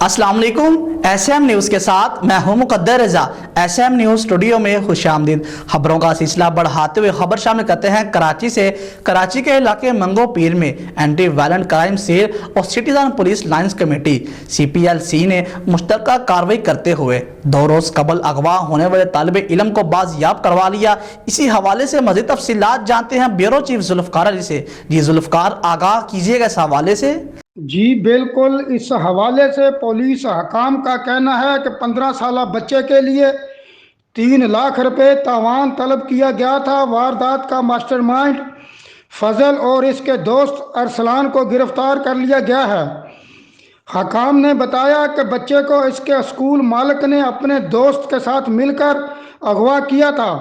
السلام علیکم، S M news کے ساتھ میں ہوں مقدر رضا۔ ایس ایم نیوز اسٹوڈیو میں خوش آمدید۔ خبروں کا سلسلہ بڑھاتے ہوئے خبر شامل کرتے ہیں کراچی کے علاقے منگو پیر میں اینٹی وائلنٹ کرائم سیل اور citizen police lines committee CPLC نے مشترکہ کارروائی کرتے ہوئے 2 روز قبل اغوا ہونے والے طالب علم کو بازیاب کروا لیا۔ اسی حوالے سے مزید تفصیلات جانتے ہیں بیورو چیف ذوالفقار علی سے۔ جی ذوالفقار، آگاہ کیجیے گا اس حوالے سے۔ جی بالکل، اس حوالے سے پولیس حکام کا کہنا ہے کہ 15 سالہ بچے کے لیے 3 لاکھ روپے تاوان طلب کیا گیا تھا۔ واردات کا ماسٹر مائنڈ فضل اور اس کے دوست ارسلان کو گرفتار کر لیا گیا ہے۔ حکام نے بتایا کہ بچے کو اس کے اسکول مالک نے اپنے دوست کے ساتھ مل کر اغوا کیا تھا۔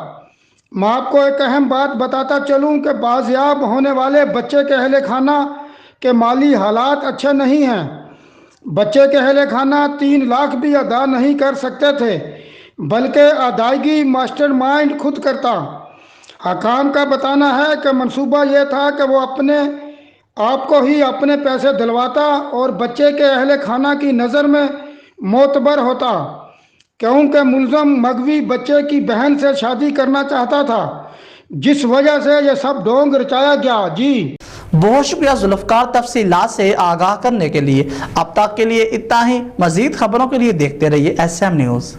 میں آپ کو ایک اہم بات بتاتا چلوں کہ بازیاب ہونے والے بچے کے اہل خانہ کے مالی حالات اچھے نہیں ہیں۔ بچے کے اہل خانہ 3 لاکھ بھی ادا نہیں کر سکتے تھے، بلکہ ادائیگی ماسٹر مائنڈ خود کرتا۔ حکام کا بتانا ہے کہ منصوبہ یہ تھا کہ وہ اپنے آپ کو ہی اپنے پیسے دلواتا اور بچے کے اہل خانہ کی نظر میں معتبر ہوتا، کیونکہ ملزم مغوی بچے کی بہن سے شادی کرنا چاہتا تھا، جس وجہ سے یہ سب ڈھونگ رچایا گیا۔ جی بہت شکریہ ذوالفقار، تفصیلات سے آگاہ کرنے کے لیے۔ اب تک کے لیے اتنا ہی۔ مزید خبروں کے لیے دیکھتے رہیے ایس ایم نیوز۔